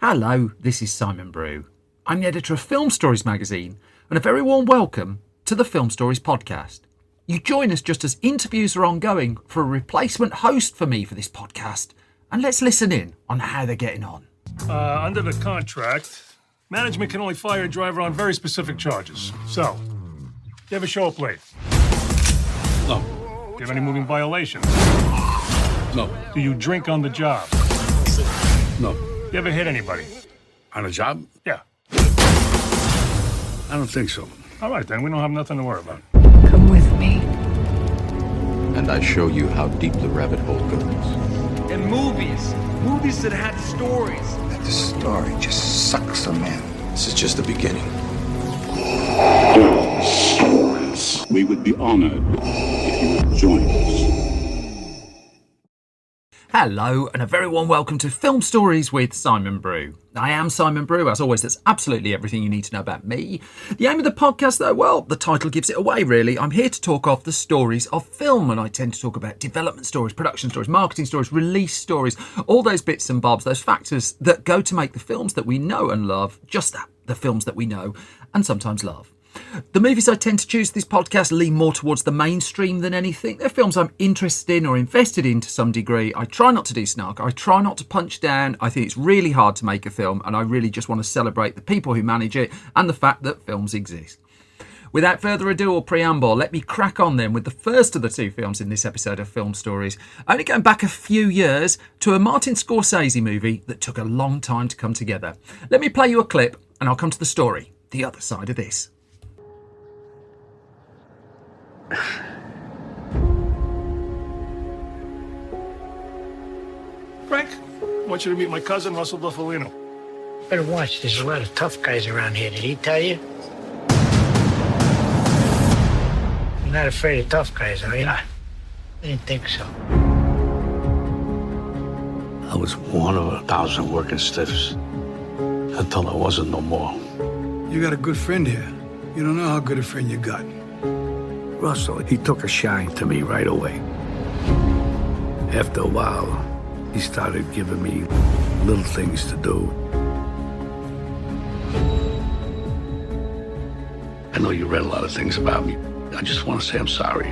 Hello, this is Simon Brew. I'm the editor of Film Stories magazine, and a very warm welcome to the Film Stories podcast. You join us just as interviews are ongoing for a replacement host for me for this podcast, and let's listen in on how they're getting on. Under the contract, management can only fire a driver on very specific charges. So, you ever show up late? No. Do you have any moving violations? No. Do you drink on the job? No. You ever hit anybody? On a job? Yeah. I don't think so. All right, then. We don't have nothing to worry about. Come with me. And I show you how deep the rabbit hole goes. And movies that had stories. The story just sucks them in. This is just the beginning. Stories. We would be honored if you would join us. Hello, and a very warm welcome to Film Stories with Simon Brew. I am Simon Brew. As always, that's absolutely everything you need to know about me. The aim of the podcast, though, well, the title gives it away, really. I'm here to talk of the stories of film, and I tend to talk about development stories, production stories, marketing stories, release stories, all those bits and bobs, those factors that go to make the films that we know and love, just that, the films that we know and sometimes love. The movies I tend to choose for this podcast lean more towards the mainstream than anything. They're films I'm interested in or invested in to some degree. I try not to do snark. I try not to punch down. I think it's really hard to make a film, and I really just want to celebrate the people who manage it and the fact that films exist. Without further ado or preamble, let me crack on then with the first of the two films in this episode of Film Stories, only going back a few years to a Martin Scorsese movie that took a long time to come together. Let me play you a clip and I'll come to the story, the other side of this. Frank, I want you to meet my cousin, Russell Buffalino. Better watch. There's a lot of tough guys around here. Did he tell you? You're not afraid of tough guys, are you? I didn't think so. I was one of 1,000 working stiffs until I wasn't no more. You got a good friend here. You don't know how good a friend you got. Russell, he took a shine to me right away. After a while, he started giving me little things to do. I know you read a lot of things about me. I just want to say I'm sorry.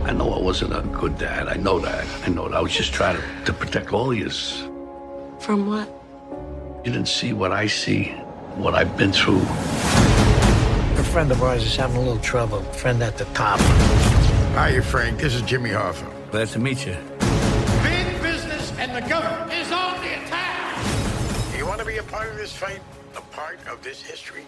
I know I wasn't a good dad. I know that. I was just trying to protect all of you. From what? You didn't see what I see, what I've been through. A friend of ours is having a little trouble. Friend at the top. Hiya, Frank. This is Jimmy Hoffa. Glad to meet you. Big business and the government is on the attack. You want to be a part of this fight? A part of this history?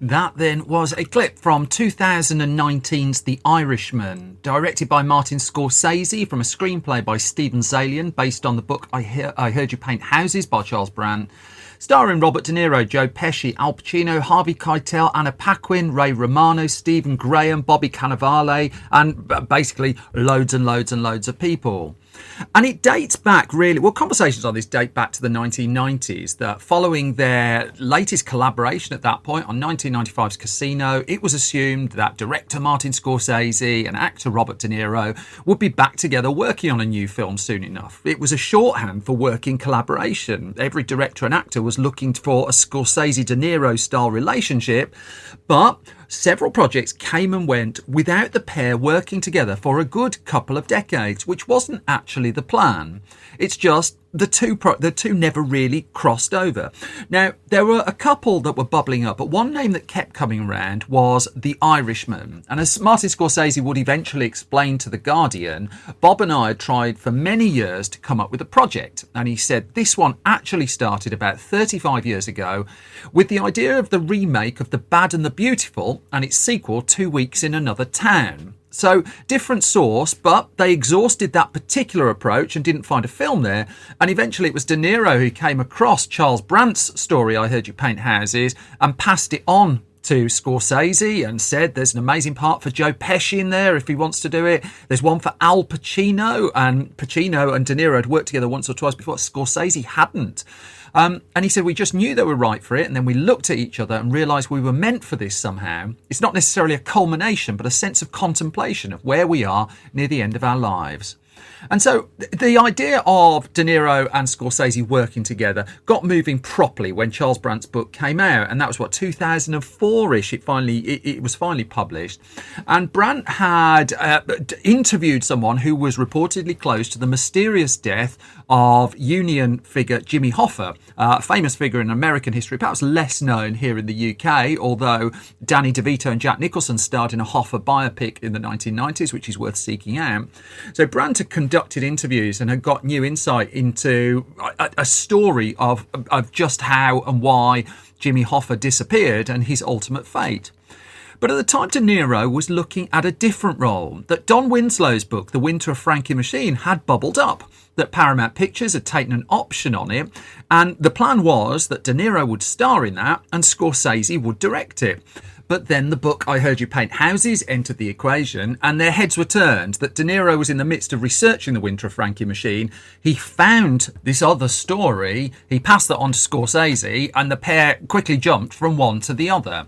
That then was a clip from 2019's The Irishman, directed by Martin Scorsese from a screenplay by Steven Zaillian based on the book I Heard You Paint Houses by Charles Brandt, starring Robert De Niro, Joe Pesci, Al Pacino, Harvey Keitel, Anna Paquin, Ray Romano, Stephen Graham, Bobby Cannavale, and basically loads and loads and loads of people. And it dates back really, well, conversations on this date back to the 1990s, that following their latest collaboration at that point on 1995's Casino, it was assumed that director Martin Scorsese and actor Robert De Niro would be back together working on a new film soon enough. It was a shorthand for working collaboration. Every director and actor was looking for a Scorsese-De Niro style relationship, but several projects came and went without the pair working together for a good couple of decades, which wasn't actually the plan. It's just the two never really crossed over. Now, there were a couple that were bubbling up, but one name that kept coming around was The Irishman. And as Martin Scorsese would eventually explain to The Guardian, Bob and I had tried for many years to come up with a project. And he said this one actually started about 35 years ago with the idea of the remake of The Bad and the Beautiful and its sequel, 2 Weeks in Another Town. So, different source, but they exhausted that particular approach and didn't find a film there. And eventually it was De Niro who came across Charles Brandt's story, I Heard You Paint Houses, and passed it on to Scorsese and said there's an amazing part for Joe Pesci in there if he wants to do it. There's one for Al Pacino, and Pacino and De Niro had worked together once or twice before. Scorsese hadn't. And he said, we just knew they were right for it. And then we looked at each other and realised we were meant for this somehow. It's not necessarily a culmination, but a sense of contemplation of where we are near the end of our lives. And so the idea of De Niro and Scorsese working together got moving properly when Charles Brandt's book came out, and that was 2004-ish. It was finally published, and Brandt had interviewed someone who was reportedly close to the mysterious death of Union figure Jimmy Hoffa, a famous figure in American history, perhaps less known here in the UK, although Danny DeVito and Jack Nicholson starred in a Hoffa biopic in the 1990s, which is worth seeking out. So Brandt had conducted interviews and had got new insight into a story of just how and why Jimmy Hoffa disappeared and his ultimate fate. But at the time, De Niro was looking at a different role, that Don Winslow's book, The Winter of Frankie Machine, had bubbled up, that Paramount Pictures had taken an option on it, and the plan was that De Niro would star in that and Scorsese would direct it. But then the book I Heard You Paint Houses entered the equation, and their heads were turned that De Niro was in the midst of researching The Winter of Frankie Machine. He found this other story, he passed that on to Scorsese, and the pair quickly jumped from one to the other.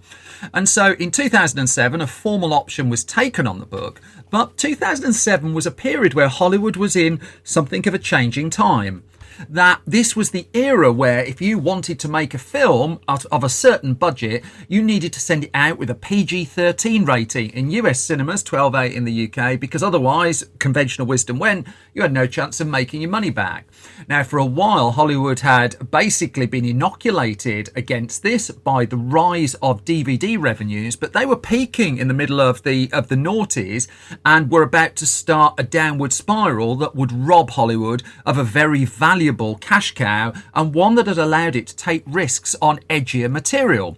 And so in 2007, a formal option was taken on the book, but 2007 was a period where Hollywood was in something of a changing time. That this was the era where if you wanted to make a film out of a certain budget, you needed to send it out with a PG-13 rating in US cinemas, 12A in the UK, because otherwise, conventional wisdom went, you had no chance of making your money back. Now, for a while, Hollywood had basically been inoculated against this by the rise of DVD revenues, but they were peaking in the middle of the noughties and were about to start a downward spiral that would rob Hollywood of a very valuable cash cow, and one that had allowed it to take risks on edgier material.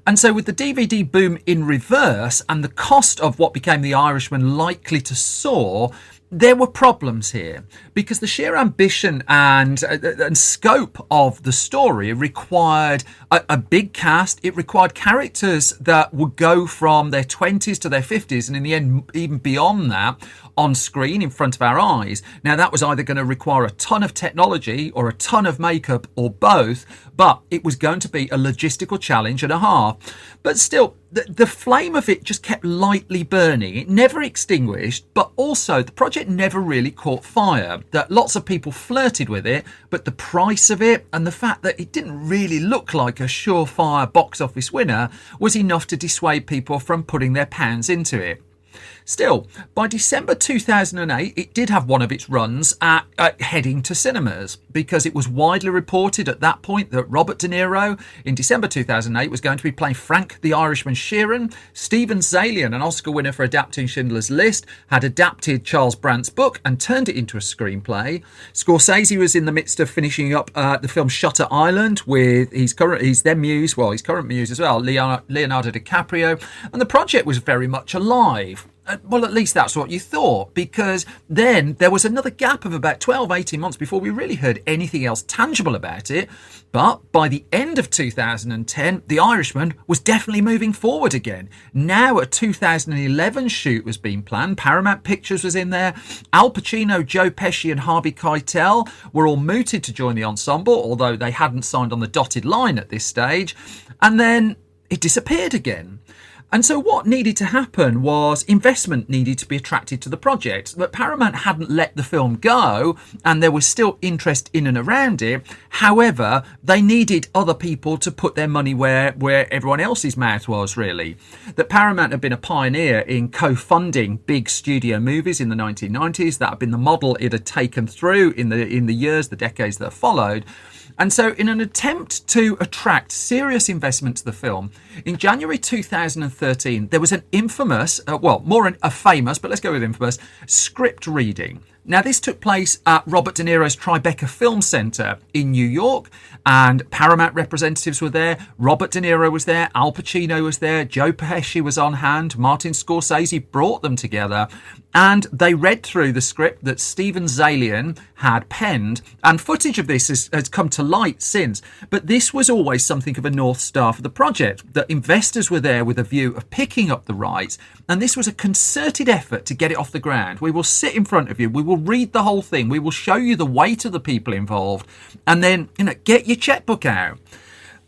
And so with the DVD boom in reverse and the cost of what became The Irishman likely to soar, there were problems here, because the sheer ambition and scope of the story required a big cast. It required characters that would go from their 20s to their 50s, and in the end, even beyond that, on screen in front of our eyes. Now, that was either going to require a ton of technology or a ton of makeup or both, but it was going to be a logistical challenge and a half. But still, the flame of it just kept lightly burning. It never extinguished, but also the project never really caught fire. That lots of people flirted with it, but the price of it and the fact that it didn't really look like a surefire box office winner was enough to dissuade people from putting their pounds into it. Still, by December 2008, it did have one of its runs at heading to cinemas, because it was widely reported at that point that Robert De Niro in December 2008 was going to be playing Frank the Irishman Sheeran. Stephen Zalian, an Oscar winner for adapting Schindler's List, had adapted Charles Brandt's book and turned it into a screenplay. Scorsese was in the midst of finishing up the film Shutter Island with his current muse as well, Leonardo DiCaprio, and the project was very much alive. Well, at least that's what you thought, because then there was another gap of about 12-18 months before we really heard anything else tangible about it. But by the end of 2010, The Irishman was definitely moving forward again. Now a 2011 shoot was being planned. Paramount Pictures was in there. Al Pacino, Joe Pesci and Harvey Keitel were all mooted to join the ensemble, although they hadn't signed on the dotted line at this stage. And then it disappeared again. And so what needed to happen was investment needed to be attracted to the project. But Paramount hadn't let the film go, and there was still interest in and around it. However, they needed other people to put their money where everyone else's mouth was, really. That Paramount had been a pioneer in co-funding big studio movies in the 1990s. That had been the model it had taken through in the decades that followed. And so in an attempt to attract serious investment to the film, in January 2013, there was an infamous, a famous, but let's go with infamous, script reading. Now, this took place at Robert De Niro's Tribeca Film Centre in New York, and Paramount representatives were there. Robert De Niro was there, Al Pacino was there, Joe Pesci was on hand, Martin Scorsese brought them together, and they read through the script that Stephen Zalian had penned, and footage of this has come to light since. But this was always something of a North Star for the project, that investors were there with a view of picking up the rights, and this was a concerted effort to get it off the ground. We will sit in front of you, we will read the whole thing, we will show you the weight of the people involved, and then get your checkbook out.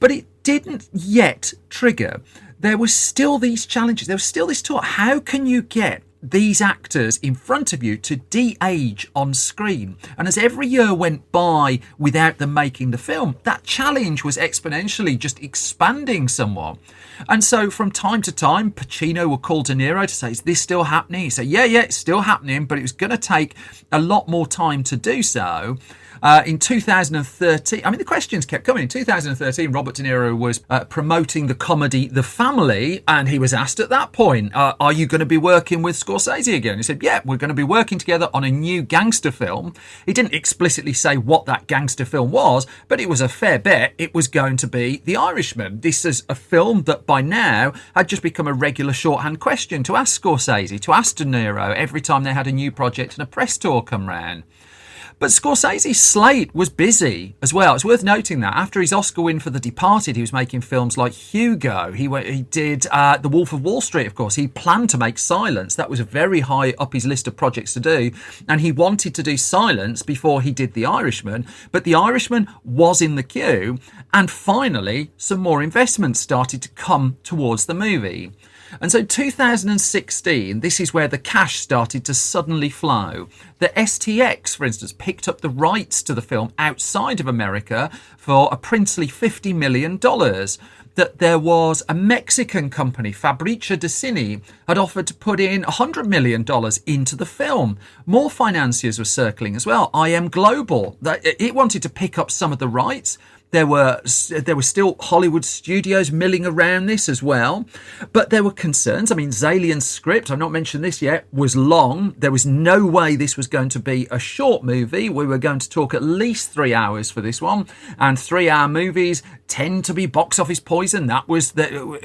But it didn't yet trigger. There was still these challenges. There was still this thought, how can you get these actors in front of you to de-age on screen. And as every year went by without them making the film, that challenge was exponentially just expanding somewhat. And so from time to time, Pacino would call De Niro to say, is this still happening? He'd say, yeah, it's still happening, but it was going to take a lot more time to do so. In 2013, I mean, the questions kept coming. In 2013, Robert De Niro was promoting the comedy The Family, and he was asked at that point, are you going to be working with Scorsese again? He said, yeah, we're going to be working together on a new gangster film. He didn't explicitly say what that gangster film was, but it was a fair bet it was going to be The Irishman. This is a film that by now had just become a regular shorthand question to ask Scorsese, to ask De Niro every time they had a new project and a press tour come round. But Scorsese's slate was busy as well. It's worth noting that after his Oscar win for The Departed, he was making films like Hugo. He did The Wolf of Wall Street, of course. He planned to make Silence. That was very high up his list of projects to do. And he wanted to do Silence before he did The Irishman. But The Irishman was in the queue. And finally, some more investments started to come towards the movie. And so 2016, this is where the cash started to suddenly flow. The STX, for instance, picked up the rights to the film outside of America for a princely $50 million. That there was a Mexican company, Fabricia de Cine, had offered to put in $100 million into the film. More financiers were circling as well. IM Global, it wanted to pick up some of the rights. There were still Hollywood studios milling around this as well. But there were concerns. I mean, Zalian's script, I've not mentioned this yet, was long. There was no way this was going to be a short movie. We were going to talk at least 3 hours for this one. And 3-hour movies tend to be box office poison. That was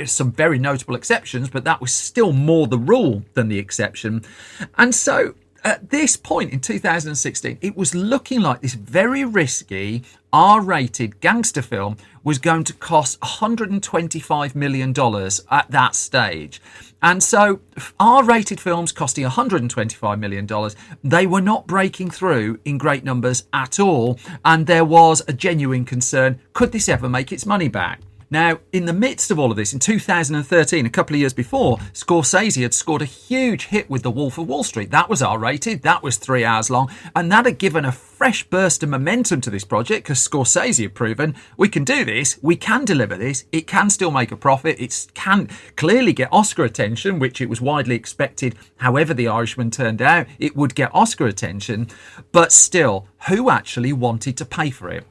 some very notable exceptions, but that was still more the rule than the exception. And so at this point in 2016, it was looking like this very risky R-rated gangster film was going to cost $125 million at that stage. And so R-rated films costing $125 million, they were not breaking through in great numbers at all. And there was a genuine concern, could this ever make its money back? Now, in the midst of all of this, in 2013, a couple of years before, Scorsese had scored a huge hit with The Wolf of Wall Street. That was R-rated, that was 3 hours long, and that had given a fresh burst of momentum to this project because Scorsese had proven, we can do this, we can deliver this, it can still make a profit, it can clearly get Oscar attention, which it was widely expected, however The Irishman turned out, it would get Oscar attention, but still, who actually wanted to pay for it?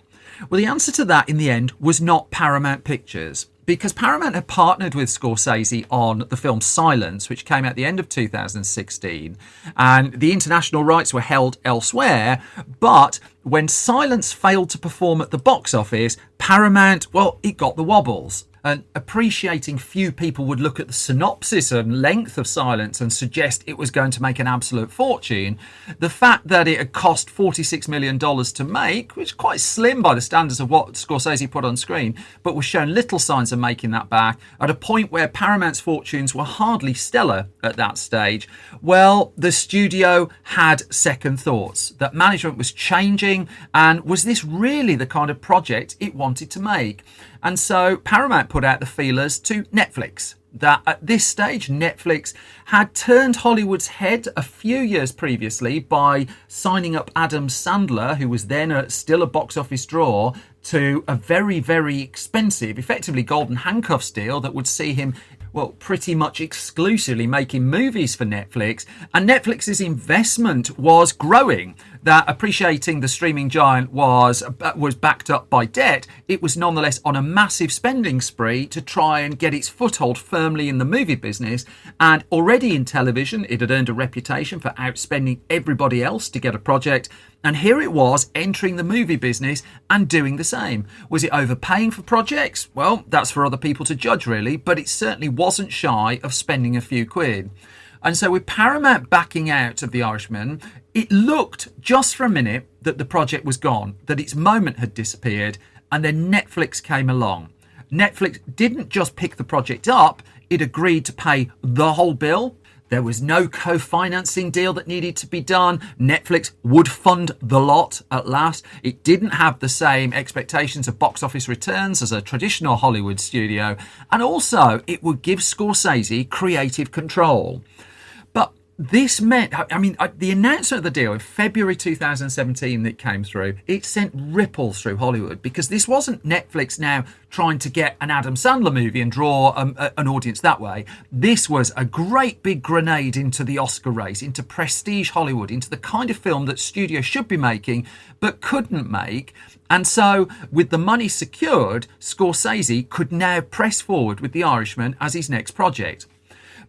Well, the answer to that in the end was not Paramount Pictures, because Paramount had partnered with Scorsese on the film Silence, which came out at the end of 2016, and the international rights were held elsewhere. But when Silence failed to perform at the box office, Paramount, well, it got the wobbles. And appreciating few people would look at the synopsis and length of Silence and suggest it was going to make an absolute fortune, the fact that it had cost $46 million to make, which is quite slim by the standards of what Scorsese put on screen, but was shown little signs of making that back at a point where Paramount's fortunes were hardly stellar at that stage, well, the studio had second thoughts, that management was changing, and was this really the kind of project it wanted to make? And so Paramount put out the feelers to Netflix. That at this stage, Netflix had turned Hollywood's head a few years previously by signing up Adam Sandler, who was then still a box office draw, to a very, very expensive, effectively golden handcuffs deal that would see him, well, pretty much exclusively making movies for Netflix. And Netflix's investment was growing. That appreciating the streaming giant was backed up by debt, it was nonetheless on a massive spending spree to try and get its foothold firmly in the movie business. And already in television, it had earned a reputation for outspending everybody else to get a project. And here it was entering the movie business and doing the same. Was it overpaying for projects? Well, that's for other people to judge, really, but it certainly wasn't shy of spending a few quid. And so with Paramount backing out of The Irishman, it looked just for a minute that the project was gone, that its moment had disappeared, and then Netflix came along. Netflix didn't just pick the project up, it agreed to pay the whole bill. There was no co-financing deal that needed to be done. Netflix would fund the lot at last. It didn't have the same expectations of box office returns as a traditional Hollywood studio. And also, it would give Scorsese creative control. But this meant, the announcement of the deal in February 2017 that came through, it sent ripples through Hollywood, because this wasn't Netflix now trying to get an Adam Sandler movie and draw an audience that way. This was a great big grenade into the Oscar race, into prestige Hollywood, into the kind of film that studios should be making but couldn't make. And so, with the money secured, Scorsese could now press forward with The Irishman as his next project.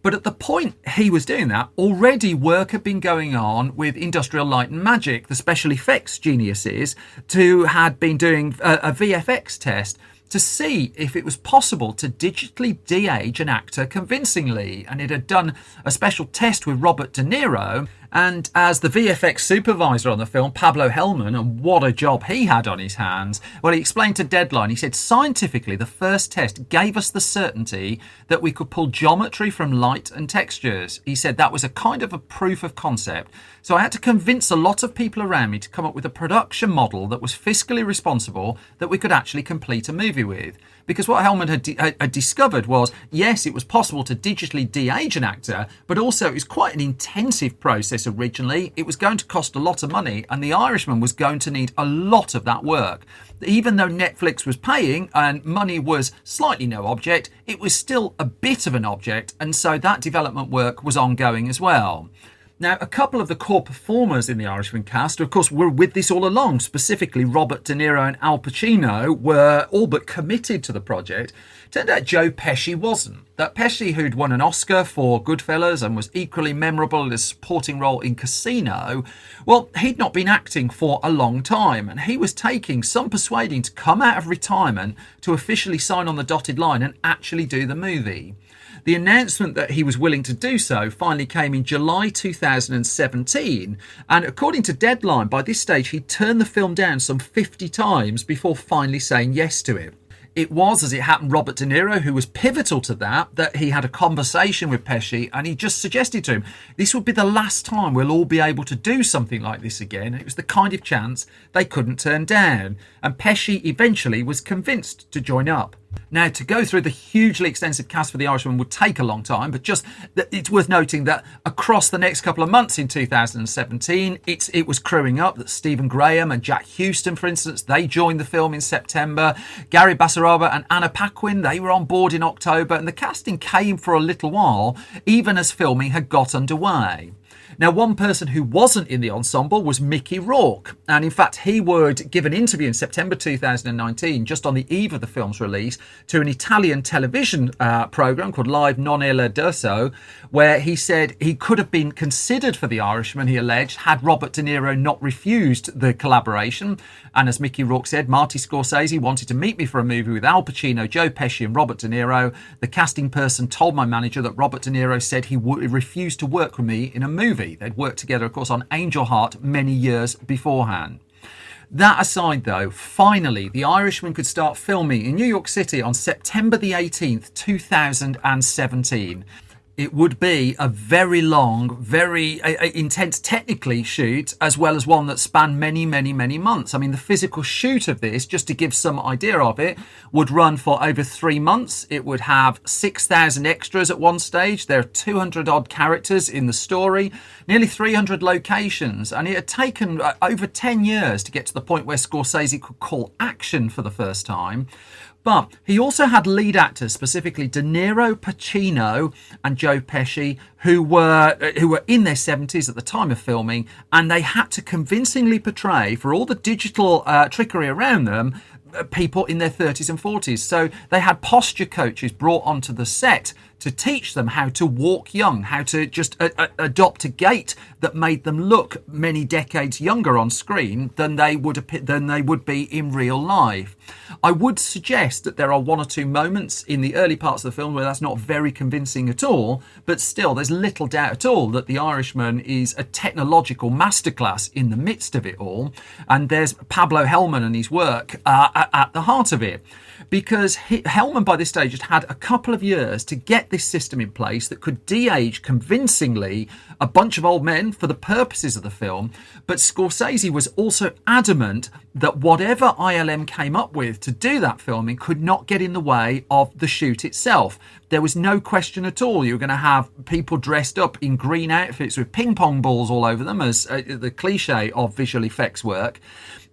But at the point he was doing that, already work had been going on with Industrial Light and Magic, the special effects geniuses, who had been doing a VFX test to see if it was possible to digitally de-age an actor convincingly. And it had done a special test with Robert De Niro. And as the VFX supervisor on the film, Pablo Hellman, and what a job he had on his hands, well, he explained to Deadline, he said, scientifically, the first test gave us the certainty that we could pull geometry from light and textures. He said that was a kind of a proof of concept. So I had to convince a lot of people around me to come up with a production model that was fiscally responsible, that we could actually complete a movie with. Because what Hellman had discovered was, yes, it was possible to digitally de-age an actor, but also it was quite an intensive process originally. It was going to cost a lot of money, and The Irishman was going to need a lot of that work. Even though Netflix was paying and money was slightly no object, it was still a bit of an object, and so that development work was ongoing as well. Now, a couple of the core performers in the Irishman cast, of course, were with this all along. Specifically, Robert De Niro and Al Pacino were all but committed to the project. Turned out Joe Pesci wasn't. That Pesci, who'd won an Oscar for Goodfellas and was equally memorable in a supporting role in Casino, well, he'd not been acting for a long time, and he was taking some persuading to come out of retirement to officially sign on the dotted line and actually do the movie. The announcement that he was willing to do so finally came in July 2017, and according to Deadline, by this stage he'd turned the film down some 50 times before finally saying yes to it. It was, as it happened, Robert De Niro who was pivotal to that he had a conversation with Pesci, and he just suggested to him, this would be the last time we'll all be able to do something like this again. It was the kind of chance they couldn't turn down, and Pesci eventually was convinced to join up. Now, to go through the hugely extensive cast for The Irishman would take a long time, but just it's worth noting that across the next couple of months in 2017, it was crewing up that Stephen Graham and Jack Huston, for instance, they joined the film in September. Gary Basaraba and Anna Paquin, they were on board in October, and the casting came for a little while, even as filming had got underway. Now, one person who wasn't in the ensemble was Mickey Rourke, and in fact he would give an interview in September 2019, just on the eve of the film's release, to an Italian television programme called Live Non Il D'Urso, where he said he could have been considered for The Irishman, he alleged, had Robert De Niro not refused the collaboration. And as Mickey Rourke said, Martin Scorsese wanted to meet me for a movie with Al Pacino, Joe Pesci and Robert De Niro. The casting person told my manager that Robert De Niro said he would refuse to work with me in a movie. They'd worked together, of course, on Angel Heart many years beforehand. That aside, though, finally, The Irishman could start filming in New York City on September the 18th, 2017. It would be a very long, very intense technically shoot, as well as one that spanned many, many, many months. I mean, the physical shoot of this, just to give some idea of it, would run for over 3 months. It would have 6,000 extras at one stage. There are 200 odd characters in the story, nearly 300 locations. And it had taken over 10 years to get to the point where Scorsese could call action for the first time. But he also had lead actors, specifically De Niro, Pacino and Joe Pesci, who were in their 70s at the time of filming, and they had to convincingly portray, for all the digital trickery around them, people in their 30s and 40s. So they had posture coaches brought onto the set to teach them how to walk young, how to just adopt a gait that made them look many decades younger on screen than they would be in real life. I would suggest that there are one or two moments in the early parts of the film where that's not very convincing at all, but still there's little doubt at all that The Irishman is a technological masterclass in the midst of it all, and there's Pablo Hellman and his work at the heart of it. Because Hellman by this stage had had a couple of years to get this system in place that could de-age convincingly a bunch of old men for the purposes of the film. But Scorsese was also adamant that whatever ILM came up with to do that filming could not get in the way of the shoot itself. There was no question at all. You were going to have people dressed up in green outfits with ping pong balls all over them, as the cliche of visual effects work.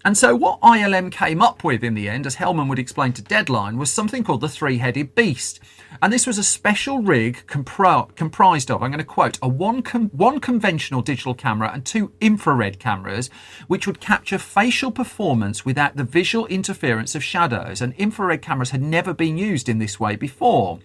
And so what ILM came up with in the end, as Hellman would explain to Deadline, was something called the three-headed beast. And this was a special rig comprised of, I'm going to quote, one conventional digital camera and 2 infrared cameras, which would capture facial performance without the visual interference of shadows. And infrared cameras had never been used in this way before.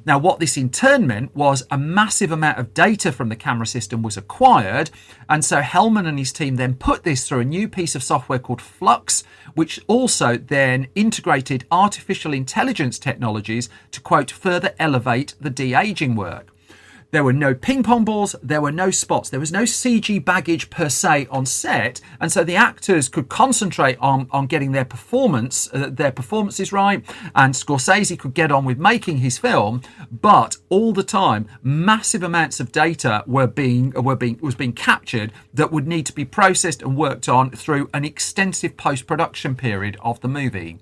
Now, what this in turn meant was a massive amount of data from the camera system was acquired. And so Hellman and his team then put this through a new piece of software called Flux, which also then integrated artificial intelligence technologies to, quote, further elevate the de-aging work. There were no ping pong balls, there were no spots, there was no CG baggage per se on set, and so the actors could concentrate on getting their performances right, and Scorsese could get on with making his film. But all the time, massive amounts of data was being captured that would need to be processed and worked on through an extensive post-production period of the movie.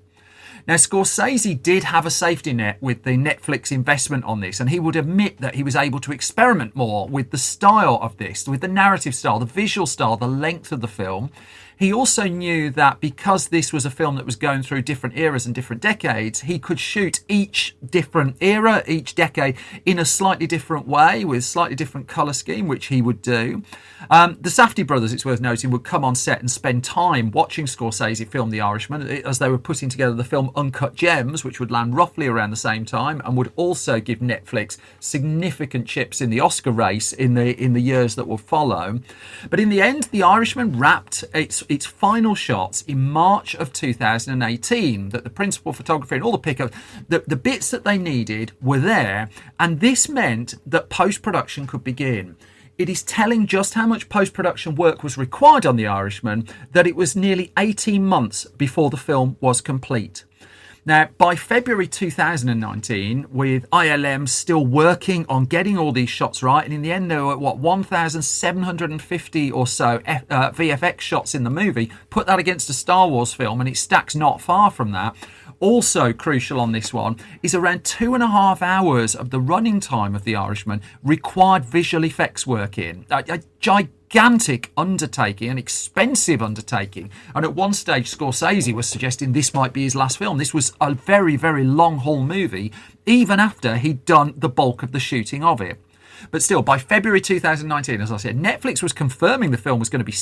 Now, Scorsese did have a safety net with the Netflix investment on this, and he would admit that he was able to experiment more with the style of this, with the narrative style, the visual style, the length of the film. He also knew that because this was a film that was going through different eras and different decades, he could shoot each different era, each decade, in a slightly different way, with slightly different colour scheme, which he would do. The Safdie brothers, it's worth noting, would come on set and spend time watching Scorsese film The Irishman as they were putting together the film Uncut Gems, which would land roughly around the same time, and would also give Netflix significant chips in the Oscar race in the years that will follow. But in the end, The Irishman wrapped its final shots in March of 2018, that the principal photography and all the pickups, the bits that they needed were there, and this meant that post-production could begin. It is telling just how much post-production work was required on The Irishman that it was nearly 18 months before the film was complete. Now, by February 2019, with ILM still working on getting all these shots right, and in the end there were, 1,750 or so VFX shots in the movie. Put that against a Star Wars film and it stacks not far from that. Also crucial on this one is around 2.5 hours of the running time of The Irishman required visual effects work in. A gigantic undertaking, an expensive undertaking. And at one stage, Scorsese was suggesting this might be his last film. This was a very, very long haul movie, even after he'd done the bulk of the shooting of it. But still, by February 2019, as I said, Netflix was confirming the film was going to be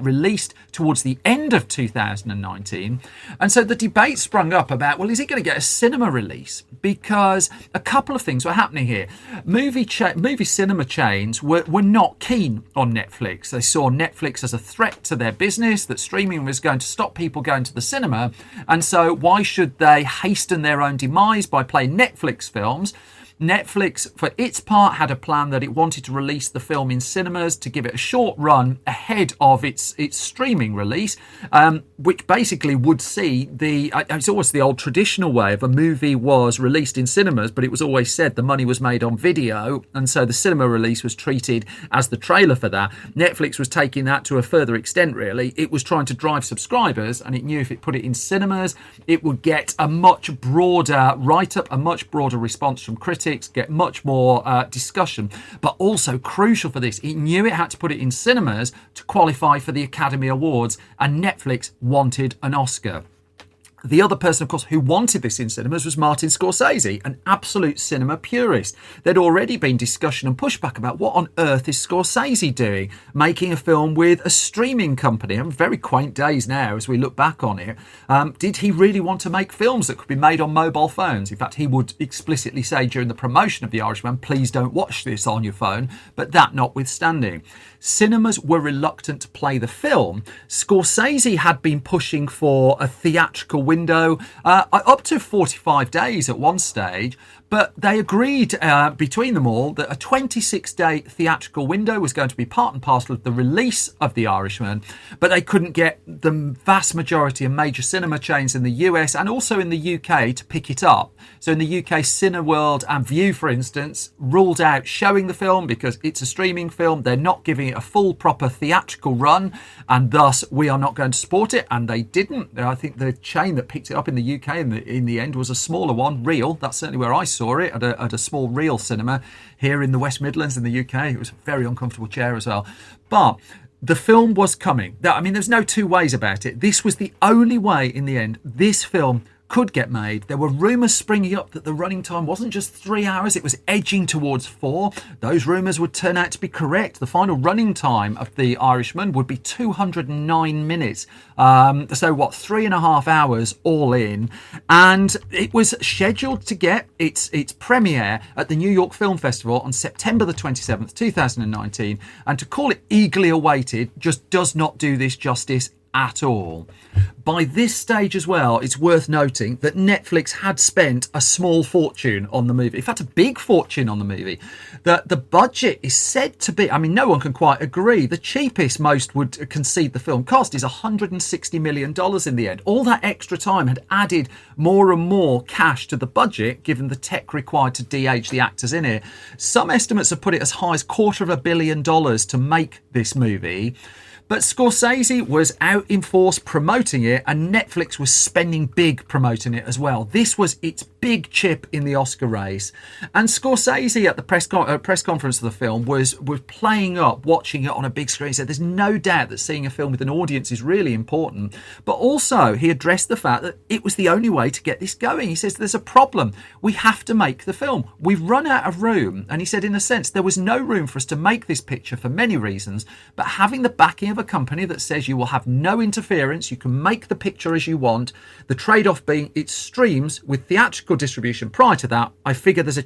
released towards the end of 2019. And so the debate sprung up about, well, is it going to get a cinema release? Because a couple of things were happening here. Movie cinema chains were not keen on Netflix. They saw Netflix as a threat to their business, that streaming was going to stop people going to the cinema. And so why should they hasten their own demise by playing Netflix films? Netflix, for its part, had a plan that it wanted to release the film in cinemas to give it a short run ahead of its streaming release, which basically would see it's always the old traditional way of a movie was released in cinemas, but it was always said the money was made on video, and so the cinema release was treated as the trailer for that. Netflix was taking that to a further extent, really. It was trying to drive subscribers, and it knew if it put it in cinemas, it would get a much broader write-up, a much broader response from critics, get much more discussion. But also crucial for this, it knew it had to put it in cinemas to qualify for the Academy Awards, and Netflix wanted an Oscar. The other person, of course, who wanted this in cinemas was Martin Scorsese, an absolute cinema purist. There'd already been discussion and pushback about what on earth is Scorsese doing, making a film with a streaming company. And very quaint days now as we look back on it. Did he really want to make films that could be made on mobile phones? In fact, he would explicitly say during the promotion of The Irishman, please don't watch this on your phone. But that notwithstanding, cinemas were reluctant to play the film. Scorsese had been pushing for a theatrical window up to 45 days at one stage, But they agreed between them all that a 26-day theatrical window was going to be part and parcel of the release of The Irishman, but they couldn't get the vast majority of major cinema chains in the US and also in the UK to pick it up. So in the UK, Cineworld and View, for instance, ruled out showing the film because it's a streaming film. They're not giving it a full, proper theatrical run, and thus we are not going to support it. And they didn't. I think the chain that picked it up in the UK in the end was a smaller one, Real. That's certainly where I saw it, at a small Real cinema here in the West Midlands in the UK. It was a very uncomfortable chair as well. But the film was coming. I mean, there's no two ways about it. This was the only way in the end this film could get made. There were rumours springing up that the running time wasn't just 3 hours, it was edging towards 4. Those rumours would turn out to be correct. The final running time of The Irishman would be 209 minutes. So what, 3.5 hours all in. And it was scheduled to get its premiere at the New York Film Festival on September the 27th, 2019. And to call it eagerly awaited just does not do this justice at all. By this stage as well, it's worth noting that Netflix had spent a small fortune on the movie. In fact, a big fortune on the movie. The budget is said to be, I mean, no one can quite agree. The cheapest most would concede the film cost is $160 million in the end. All that extra time had added more and more cash to the budget, given the tech required to de-age the actors in it. Some estimates have put it as high as $250 million to make this movie. But Scorsese was out in force promoting it, and Netflix was spending big promoting it as well. This was its big chip in the Oscar race. And Scorsese at the press conference of the film was playing up, watching it on a big screen. He said there's no doubt that seeing a film with an audience is really important. But also he addressed the fact that it was the only way to get this going. He says there's a problem. We have to make the film. We've run out of room. And he said, in a sense, there was no room for us to make this picture for many reasons. But having the backing of a company that says you will have no interference, you can make the picture as you want, the trade-off being it streams with theatrical distribution prior to that, I figure that's a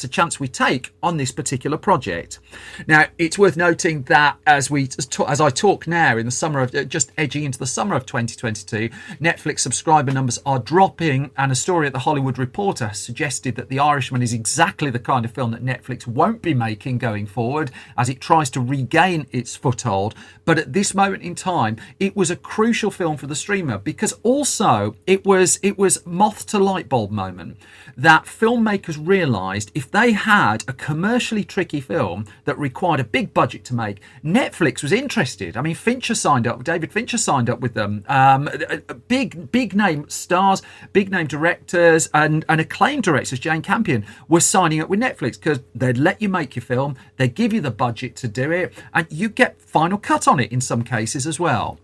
chance we take on this particular project. Now, it's worth noting that as I talk now in the summer of, just edging into the summer of 2022, Netflix subscriber numbers are dropping, and a story at the Hollywood Reporter suggested that The Irishman is exactly the kind of film that Netflix won't be making going forward as it tries to regain its foothold. But at this moment in time, it was a crucial film for the streamer because also it was moth to light bulb moment that filmmakers realised if they had a commercially tricky film that required a big budget to make, Netflix was interested. I mean, David Fincher signed up with them. Big name stars, big name directors and acclaimed directors, Jane Campion, were signing up with Netflix because they'd let you make your film, they'd give you the budget to do it, and you get final cut on it in some cases as well.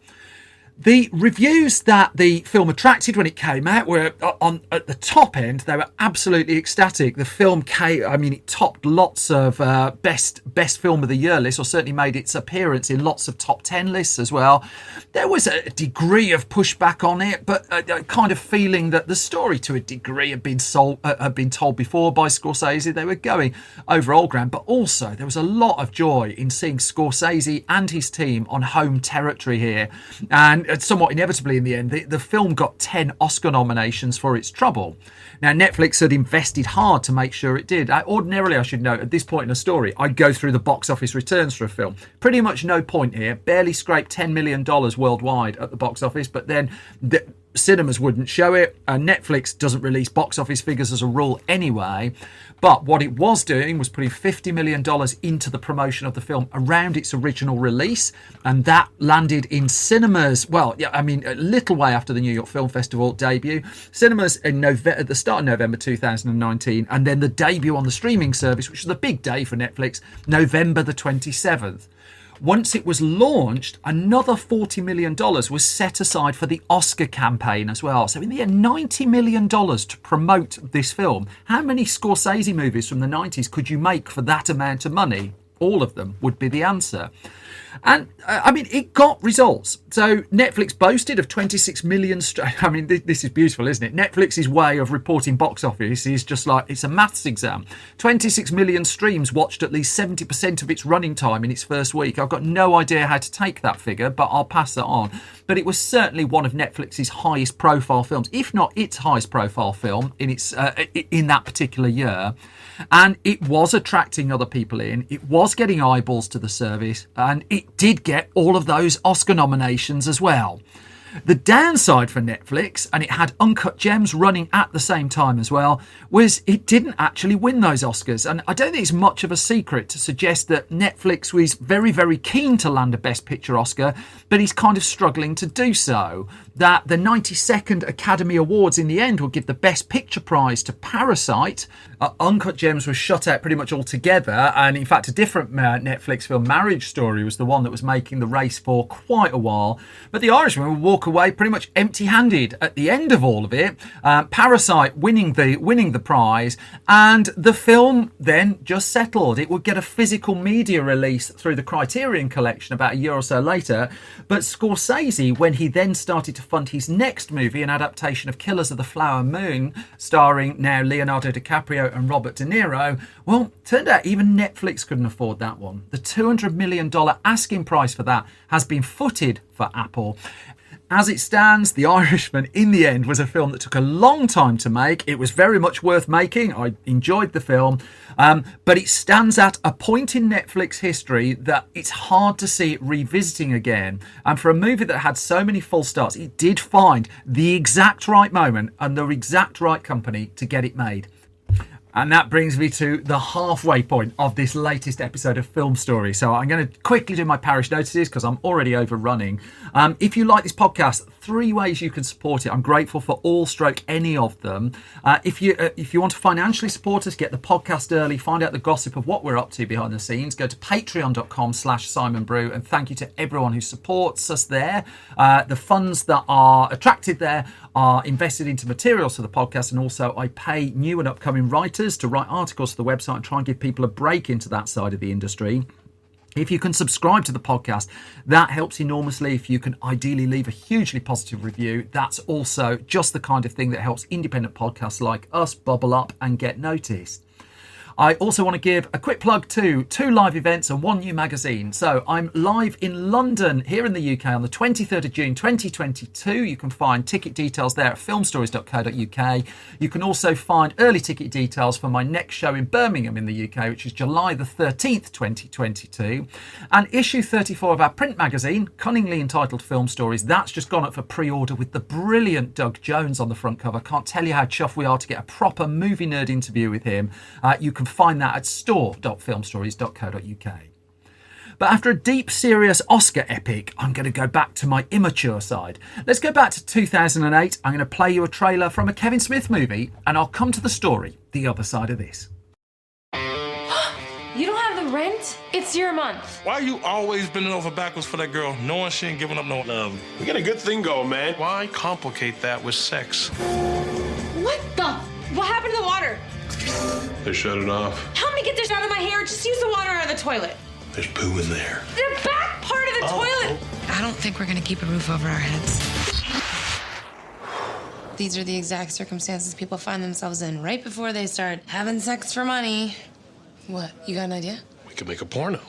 The reviews that the film attracted when it came out were at the top end. They were absolutely ecstatic. The film it topped lots of best film of the year lists, or certainly made its appearance in lots of top 10 lists as well. There was a degree of pushback on it, but a kind of feeling that the story to a degree had been told before by Scorsese. They were going over old ground, but also there was a lot of joy in seeing Scorsese and his team on home territory here. And somewhat inevitably in the end, the film got 10 Oscar nominations for its trouble. Now, Netflix had invested hard to make sure it did. Ordinarily, I should note, at this point in a story, I'd go through the box office returns for a film. Pretty much no point here. Barely scraped $10 million worldwide at the box office, but then cinemas wouldn't show it, and Netflix doesn't release box office figures as a rule anyway. But what it was doing was putting $50 million into the promotion of the film around its original release, and that landed in cinemas, a little way after the New York Film Festival debut. Cinemas at the start of November 2019, and then the debut on the streaming service, which was a big day for Netflix, November the 27th. Once it was launched, another $40 million was set aside for the Oscar campaign as well. So in the end, $90 million to promote this film. How many Scorsese movies from the 90s could you make for that amount of money? All of them would be the answer. And I mean, it got results. So Netflix boasted of 26 million. I mean, this is beautiful, isn't it? Netflix's way of reporting box office is just like it's a maths exam. 26 million streams watched at least 70% of its running time in its first week. I've got no idea how to take that figure, but I'll pass that on. But it was certainly one of Netflix's highest profile films, if not its highest profile film in its in that particular year. And it was attracting other people in. It was getting eyeballs to the service, and it did get all of those Oscar nominations as well. The downside for Netflix, and it had Uncut Gems running at the same time as well, was it didn't actually win those Oscars. And I don't think it's much of a secret to suggest that Netflix was very, very keen to land a Best Picture Oscar, but he's kind of struggling to do so. That the 92nd Academy Awards in the end will give the Best Picture prize to Parasite. Uncut Gems was shut out pretty much altogether, and in fact a different Netflix film, Marriage Story, was the one that was making the race for quite a while. But The Irishman will walk away pretty much empty-handed at the end of all of it. Parasite winning the prize, and the film then just settled. It would get a physical media release through the Criterion Collection about a year or so later, but Scorsese, when he then started to fund his next movie, an adaptation of Killers of the Flower Moon, starring now Leonardo DiCaprio and Robert De Niro, well, turned out even Netflix couldn't afford that one. The $200 million asking price for that has been footed for Apple. As it stands, The Irishman, in the end, was a film that took a long time to make. It was very much worth making. I enjoyed the film. But it stands at a point in Netflix history that it's hard to see it revisiting again. And for a movie that had so many false starts, it did find the exact right moment and the exact right company to get it made. And that brings me to the halfway point of this latest episode of Film Story. So I'm going to quickly do my parish notices because I'm already overrunning. If you like this podcast, 3 ways you can support it. I'm grateful for all stroke any of them. If you want to financially support us, get the podcast early, find out the gossip of what we're up to behind the scenes, go to patreon.com/Simon Brew, and thank you to everyone who supports us there. The funds that are attracted there are invested into materials for the podcast, and also I pay new and upcoming writers to write articles for the website and try and give people a break into that side of the industry. If you can subscribe to the podcast, that helps enormously. If you can ideally leave a hugely positive review, that's also just the kind of thing that helps independent podcasts like us bubble up and get noticed. I also want to give a quick plug to 2 live events and 1 new magazine. So I'm live in London here in the UK on the 23rd of June 2022. You can find ticket details there at filmstories.co.uk. You can also find early ticket details for my next show in Birmingham in the UK, which is July the 13th, 2022. And issue 34 of our print magazine, cunningly entitled Film Stories, that's just gone up for pre-order with the brilliant Doug Jones on the front cover. Can't tell you how chuffed we are to get a proper movie nerd interview with him. You can find that at store.filmstories.co.uk. But after a deep, serious Oscar epic, I'm going to go back to my immature side. Let's go back to 2008. I'm going to play you a trailer from a Kevin Smith movie, and I'll come to the story the other side of this. You don't have the rent? It's your month. Why are you always bending over backwards for that girl, knowing she ain't giving up no love? We got a good thing going, man. Why complicate that with sex? What the? What happened to the water? They shut it off. Help me get this out of my hair. Just use the water out of the toilet. There's poo in there. The back part of the toilet. I don't think we're gonna keep a roof over our heads. These are the exact circumstances people find themselves in right before they start having sex for money. What, you got an idea? We could make a porno.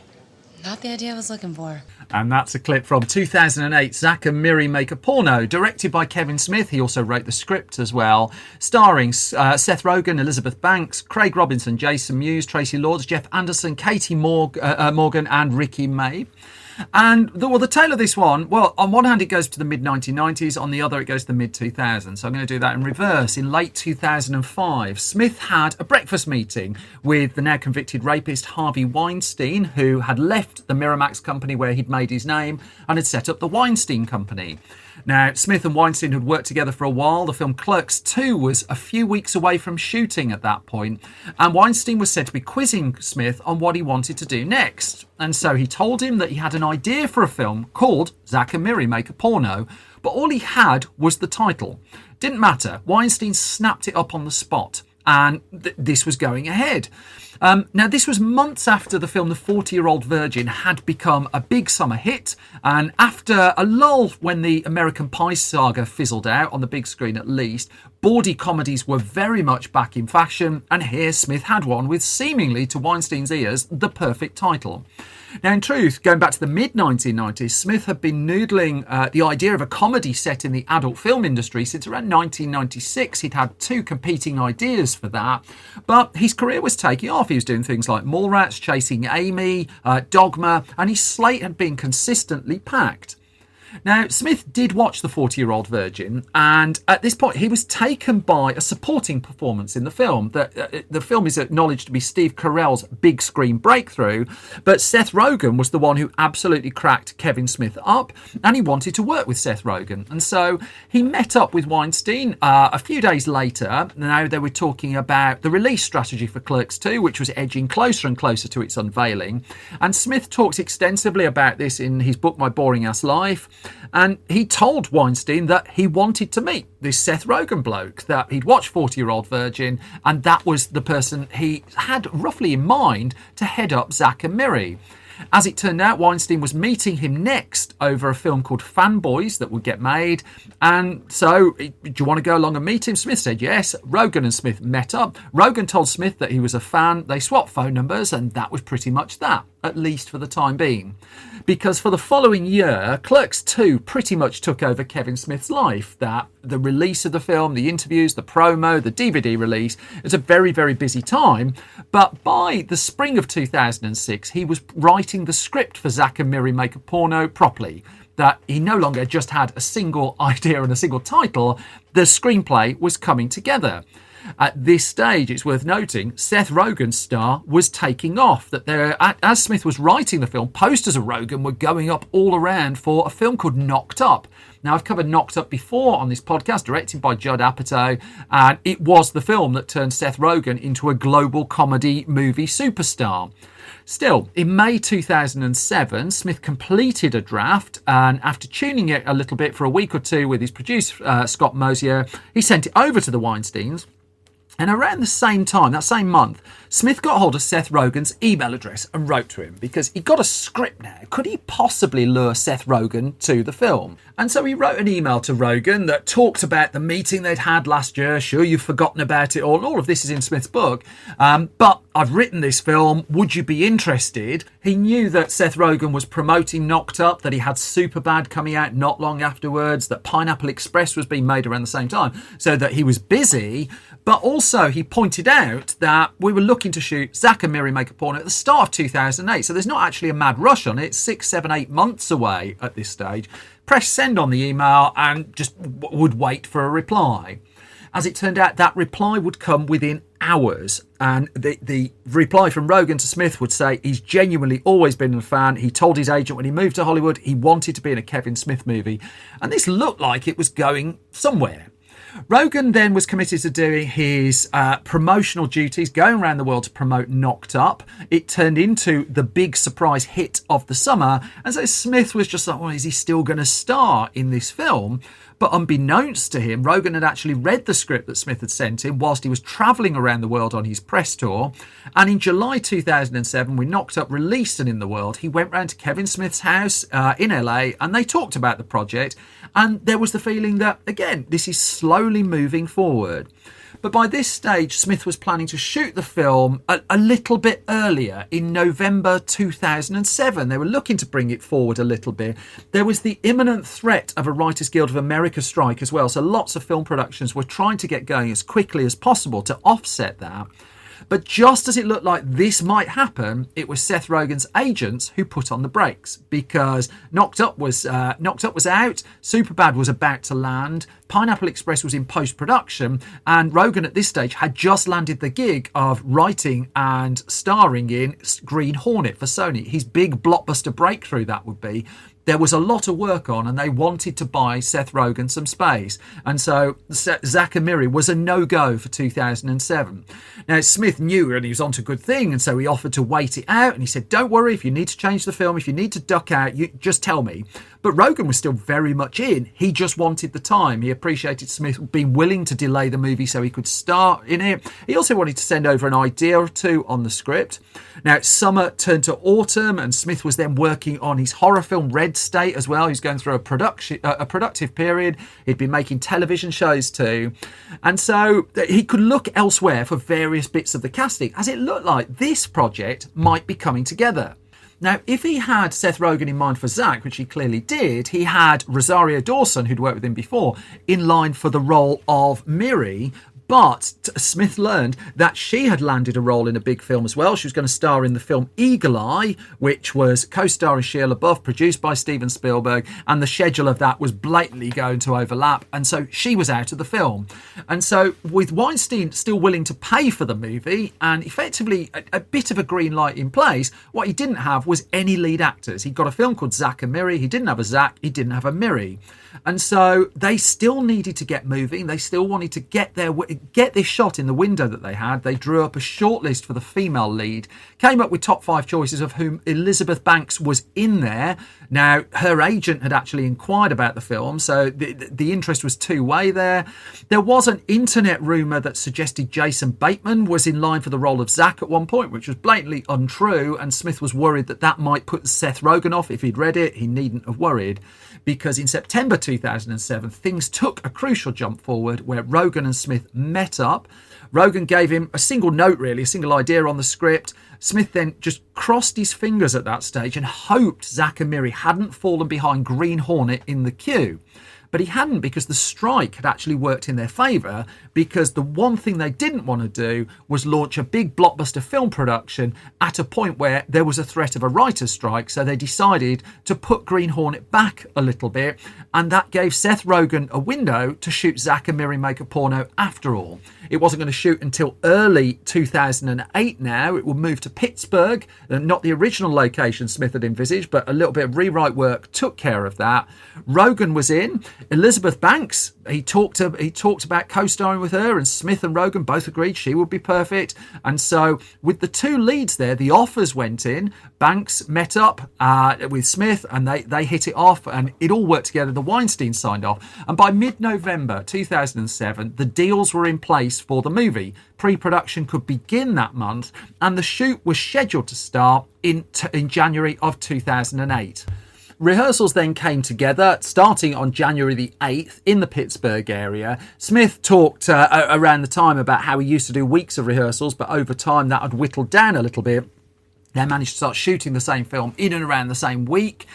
Not the idea I was looking for. And that's a clip from 2008, Zack and Miri Make a Porno, directed by Kevin Smith. He also wrote the script as well, starring Seth Rogen, Elizabeth Banks, Craig Robinson, Jason Mewes, Tracy Lords, Jeff Anderson, Katie Morgan, and Ricky May. And the tale of this one, well, on one hand it goes to the mid-1990s, on the other it goes to the mid-2000s. So I'm going to do that in reverse. In late 2005, Smith had a breakfast meeting with the now convicted rapist Harvey Weinstein, who had left the Miramax company where he'd made his name and had set up the Weinstein Company. Now, Smith and Weinstein had worked together for a while. The film Clerks 2 was a few weeks away from shooting at that point, and Weinstein was said to be quizzing Smith on what he wanted to do next. And so he told him that he had an idea for a film called Zack and Miri Make a Porno, but all he had was the title. Didn't matter. Weinstein snapped it up on the spot. and this was going ahead. Now, this was months after the film The 40-Year-Old Virgin had become a big summer hit, and after a lull when the American Pie saga fizzled out, on the big screen at least, bawdy comedies were very much back in fashion, and here Smith had one with, seemingly to Weinstein's ears, the perfect title. Now, in truth, going back to the mid-1990s, Smith had been noodling the idea of a comedy set in the adult film industry since around 1996. He'd had two competing ideas for that, but his career was taking off. He was doing things like Mallrats, Chasing Amy, Dogma, and his slate had been consistently packed. Now, Smith did watch The 40-Year-Old Virgin, and at this point he was taken by a supporting performance in the film. The film is acknowledged to be Steve Carell's big screen breakthrough, but Seth Rogen was the one who absolutely cracked Kevin Smith up, and he wanted to work with Seth Rogen. And so he met up with Weinstein a few days later. Now they were talking about the release strategy for Clerks 2, which was edging closer and closer to its unveiling. And Smith talks extensively about this in his book, My Boring Ass Life. And he told Weinstein that he wanted to meet this Seth Rogen bloke, that he'd watched 40-Year-Old Virgin, and that was the person he had roughly in mind to head up Zack and Miri. As it turned out, Weinstein was meeting him next over a film called Fanboys that would get made. And so, do you want to go along and meet him? Smith said yes. Rogen and Smith met up. Rogen told Smith that he was a fan. They swapped phone numbers, and that was pretty much that, at least for the time being. Because for the following year, Clerks 2 pretty much took over Kevin Smith's life. That the release of the film, the interviews, the promo, the DVD release, it was a very, very busy time. But by the spring of 2006, he was writing the script for Zack and Miri Make a Porno properly. That he no longer just had a single idea and a single title, the screenplay was coming together. At this stage, it's worth noting, Seth Rogen's star was taking off. That as Smith was writing the film, posters of Rogen were going up all around for a film called Knocked Up. Now, I've covered Knocked Up before on this podcast, directed by Judd Apatow, and it was the film that turned Seth Rogen into a global comedy movie superstar. Still, in May 2007, Smith completed a draft, and after tuning it a little bit for a week or two with his producer, Scott Mosier, he sent it over to the Weinsteins. And around the same time, that same month, Smith got hold of Seth Rogen's email address and wrote to him because he got a script now. Could he possibly lure Seth Rogen to the film? And so he wrote an email to Rogen that talked about the meeting they'd had last year. Sure, you've forgotten about it all. And all of this is in Smith's book. But I've written this film. Would you be interested? He knew that Seth Rogen was promoting Knocked Up, that he had Superbad coming out not long afterwards, that Pineapple Express was being made around the same time, so that he was busy. But also he pointed out that we were looking to shoot Zack and Miri Make a Porno at the start of 2008. So there's not actually a mad rush on it. 6, 7, 8 months away at this stage. Press send on the email and just would wait for a reply. As it turned out, that reply would come within hours. And the reply from Rogen to Smith would say he's genuinely always been a fan. He told his agent when he moved to Hollywood he wanted to be in a Kevin Smith movie. And this looked like it was going somewhere. Rogen then was committed to doing his promotional duties, going around the world to promote Knocked Up. It turned into the big surprise hit of the summer. And so Smith was just like, well, is he still going to star in this film? But unbeknownst to him, Rogen had actually read the script that Smith had sent him whilst he was travelling around the world on his press tour. And in July 2007, when Knocked Up released and in the world, he went round to Kevin Smith's house in LA and they talked about the project. And there was the feeling that, again, this is slowly moving forward. But by this stage, Smith was planning to shoot the film a little bit earlier, in November 2007. They were looking to bring it forward a little bit. There was the imminent threat of a Writers Guild of America strike as well, so lots of film productions were trying to get going as quickly as possible to offset that. But just as it looked like this might happen, it was Seth Rogen's agents who put on the brakes, because Knocked Up was out, Superbad was about to land, Pineapple Express was in post-production, and Rogen at this stage had just landed the gig of writing and starring in Green Hornet for Sony, his big blockbuster breakthrough that would be. There was a lot of work on and they wanted to buy Seth Rogen some space. And so Zack and Miri was a no-go for 2007. Now, Smith knew and he was onto a good thing, and so he offered to wait it out. And he said, don't worry, if you need to change the film, if you need to duck out, you just tell me. But Rogen was still very much in. He just wanted the time. He appreciated Smith being willing to delay the movie so he could star in it. He also wanted to send over an idea or two on the script. Now, summer turned to autumn, and Smith was then working on his horror film Red State as well. He was going through a productive period. He'd been making television shows too. And so he could look elsewhere for various bits of the casting, as it looked like this project might be coming together. Now, if he had Seth Rogen in mind for Zack, which he clearly did, he had Rosario Dawson, who'd worked with him before, in line for the role of Miri. But Smith learned that she had landed a role in a big film as well. She was going to star in the film Eagle Eye, which was co-starring Shia LaBeouf, produced by Steven Spielberg, and the schedule of that was blatantly going to overlap. And so she was out of the film. And so with Weinstein still willing to pay for the movie and effectively a bit of a green light in place, what he didn't have was any lead actors. He got a film called Zack and Miri. He didn't have a Zack. He didn't have a Miri. And so they still needed to get moving. They still wanted to get this shot in the window that they had. They drew up a shortlist for the female lead, came up with top 5 choices, of whom Elizabeth Banks was in there. Now, her agent had actually inquired about the film, so the interest was two-way there. There was an internet rumour that suggested Jason Bateman was in line for the role of Zack at one point, which was blatantly untrue, and Smith was worried that that might put Seth Rogen off. If he'd read it, he needn't have worried, because in September 2007, things took a crucial jump forward where Rogen and Smith met up. Rogen gave him a single note, really, a single idea on the script. Smith then just crossed his fingers at that stage and hoped Zack and Miri hadn't fallen behind Green Hornet in the queue. But he hadn't, because the strike had actually worked in their favour, because the one thing they didn't want to do was launch a big blockbuster film production at a point where there was a threat of a writer's strike. So they decided to put Green Hornet back a little bit, and that gave Seth Rogen a window to shoot Zack and Miri Make a Porno after all. It wasn't going to shoot until early 2008 now. It would move to Pittsburgh, not the original location Smith had envisaged, but a little bit of rewrite work took care of that. Rogen was in. Elizabeth Banks, he talked about co-starring with her, and Smith and Rogen both agreed she would be perfect. And so with the two leads there, the offers went in. Banks met up with Smith, and they hit it off, and it all worked together. The Weinstein signed off, and by mid-November 2007, the deals were in place for the movie. Pre-production could begin that month, and the shoot was scheduled to start in January of 2008. Rehearsals then came together, starting on January the 8th in the Pittsburgh area. Smith talked around the time about how he used to do weeks of rehearsals, but over time that had whittled down a little bit. They managed to start shooting the same film in and around the same week.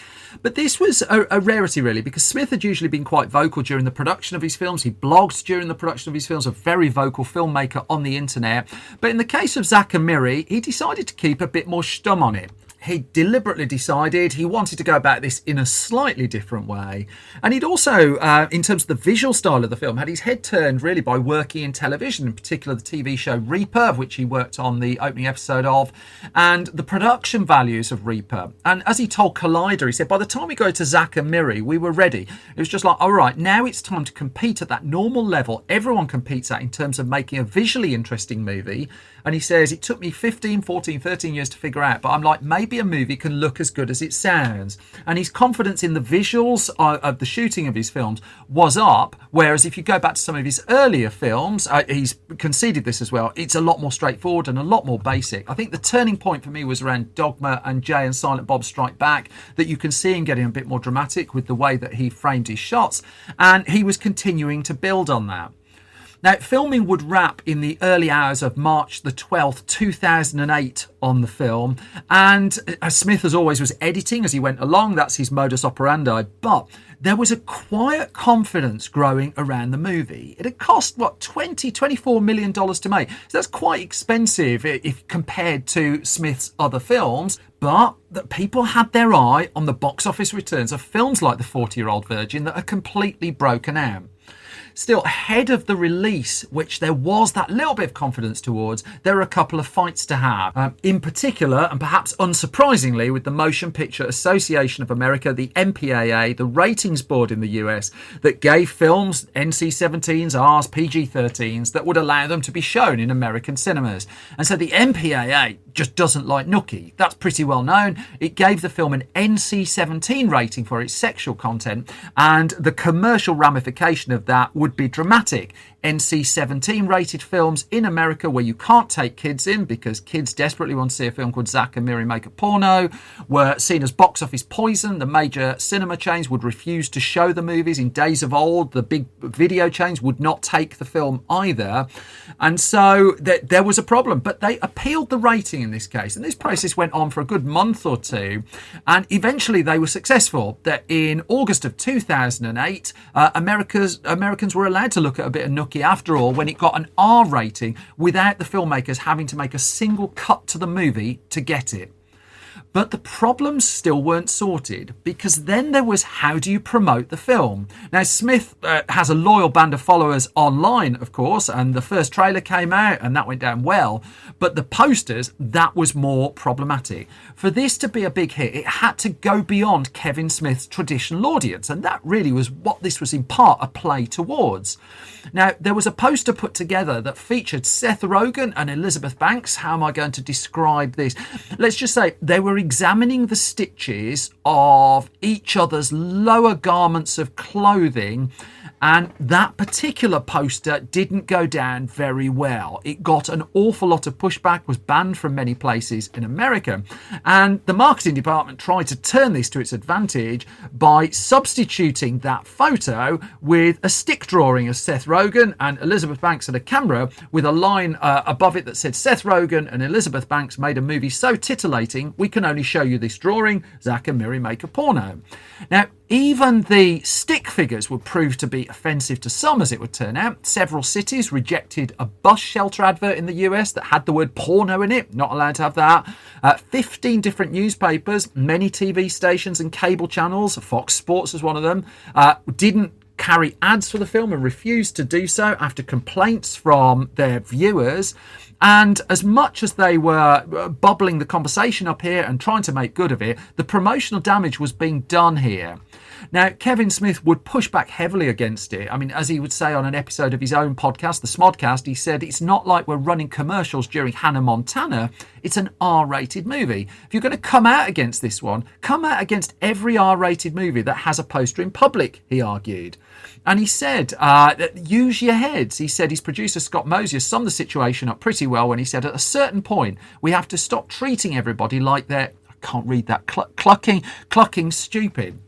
But this was a rarity, really, because Smith had usually been quite vocal during the production of his films. He blogged during the production of his films, a very vocal filmmaker on the internet. But in the case of Zack and Miri, he decided to keep a bit more stum on it. He deliberately decided he wanted to go about this in a slightly different way. And he'd also, in terms of the visual style of the film, had his head turned really by working in television, in particular the TV show Reaper, which he worked on the opening episode of, and the production values of Reaper. And as he told Collider, he said, by the time we go to Zack and Miri, we were ready. It was just like, all right, now it's time to compete at that normal level everyone competes at in terms of making a visually interesting movie. And he says, it took me 15, 14, 13 years to figure out, but I'm like, maybe a movie can look as good as it sounds. And his confidence in the visuals of the shooting of his films was up, whereas if you go back to some of his earlier films, he's conceded this as well, it's a lot more straightforward and a lot more basic. I think the turning point for me was around Dogma and Jay and Silent Bob Strike Back, that you can see him getting a bit more dramatic with the way that he framed his shots, and he was continuing to build on that. Now, filming would wrap in the early hours of March the 12th, 2008 on the film. And Smith, as always, was editing as he went along. That's his modus operandi. But there was a quiet confidence growing around the movie. It had cost, $24 million to make. So that's quite expensive if compared to Smith's other films. But that people had their eye on the box office returns of films like The 40-Year-Old Virgin that are completely broken out. Still, ahead of the release, which there was that little bit of confidence towards, there are a couple of fights to have. In particular, and perhaps unsurprisingly, with the Motion Picture Association of America, the MPAA, the ratings board in the US, that gave films NC-17s, Rs, PG-13s, that would allow them to be shown in American cinemas. And so the MPAA just doesn't like nookie. That's pretty well known. It gave the film an NC-17 rating for its sexual content, and the commercial ramification of that would be dramatic. NC-17 rated films in America, where you can't take kids in because kids desperately want to see a film called Zack and Miri Make a Porno, were seen as box office poison. The major cinema chains would refuse to show the movies. In days of old, the big video chains would not take the film either. And so there was a problem, but they appealed the rating in this case. And this process went on for a good month or two. And eventually they were successful. That in August of 2008, Americans were allowed to look at a bit of nookie after all, when it got an R rating without the filmmakers having to make a single cut to the movie to get it. But the problems still weren't sorted, because then there was, how do you promote the film? Now, Smith has a loyal band of followers online, of course, and the first trailer came out and that went down well. But the posters, that was more problematic. For this to be a big hit, it had to go beyond Kevin Smith's traditional audience. And that really was what this was in part a play towards. Now, there was a poster put together that featured Seth Rogen and Elizabeth Banks. How am I going to describe this? Let's just say they were examining the stitches of each other's lower garments of clothing, and that particular poster didn't go down very well. It got an awful lot of pushback, was banned from many places in America, and the marketing department tried to turn this to its advantage by substituting that photo with a stick drawing of Seth Rogen and Elizabeth Banks at a camera, with a line above it that said, "Seth Rogen and Elizabeth Banks made a movie so titillating, we can only show you this drawing. Zack and Miri Make a Porno." Now, even the stick figures would prove to be offensive to some, as it would turn out. Several cities rejected a bus shelter advert in the US that had the word porno in it. Not allowed to have that. 15 different newspapers, many TV stations and cable channels, Fox Sports was one of them, didn't carry ads for the film and refused to do so after complaints from their viewers. And as much as they were bubbling the conversation up here and trying to make good of it, the promotional damage was being done here. Now, Kevin Smith would push back heavily against it. I mean, as he would say on an episode of his own podcast, the Smodcast, he said, "It's not like we're running commercials during Hannah Montana. It's an R-rated movie. If you're going to come out against this one, come out against every R-rated movie that has a poster in public," he argued. And he said, use your heads. He said his producer, Scott Mosier, summed the situation up pretty well when he said, "At a certain point, we have to stop treating everybody like they're," I can't read that, clucking stupid.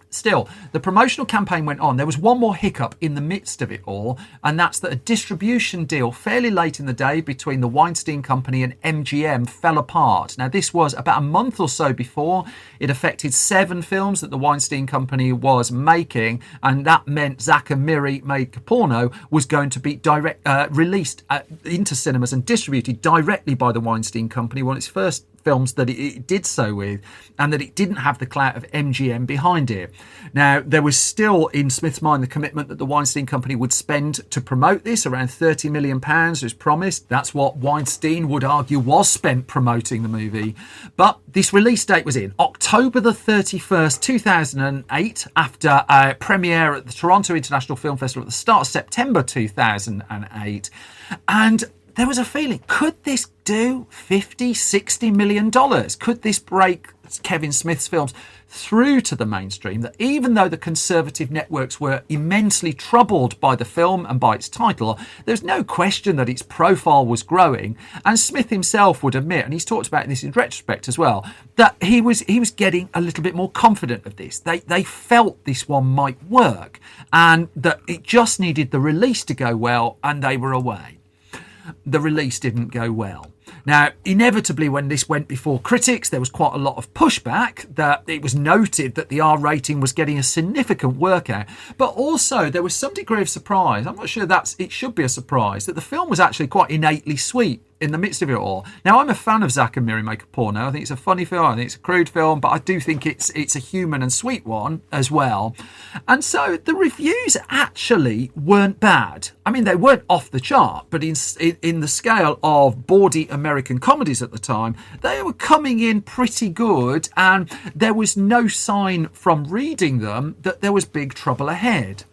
Still, the promotional campaign went on. There was one more hiccup in the midst of it all, and that's that a distribution deal fairly late in the day between the Weinstein Company and MGM fell apart. Now, this was about a month or so before. It affected 7 films that the Weinstein Company was making, and that meant Zack and Miri Make a Porno was going to be released into cinemas and distributed directly by the Weinstein Company, one of its first films that it did so with, and that it didn't have the clout of MGM behind it. Now, there was still, in Smith's mind, the commitment that the Weinstein Company would spend to promote this, around £30 million as promised. That's what Weinstein would argue was spent promoting the movie. But this release date was in October the 31st, 2008, after a premiere at the Toronto International Film Festival at the start of September 2008. And there was a feeling, could this do $50-60 million? Could this break Kevin Smith's films through to the mainstream? That even though the conservative networks were immensely troubled by the film and by its title, there's no question that its profile was growing. And Smith himself would admit, and he's talked about this in retrospect as well, that he was getting a little bit more confident of this. They felt this one might work, and that it just needed the release to go well, and they were away. The release didn't go well. Now, inevitably, when this went before critics, there was quite a lot of pushback. That it was noted that the R rating was getting a significant workout, but also there was some degree of surprise. I'm not sure it should be a surprise that the film was actually quite innately sweet. in the midst of it all. Now, I'm a fan of Zack and Miri Make a Porno. I think it's a funny film. I think it's a crude film, but I do think it's a human and sweet one as well. And so the reviews actually weren't bad. I mean, they weren't off the chart, but in the scale of bawdy American comedies at the time, they were coming in pretty good, and there was no sign from reading them that there was big trouble ahead.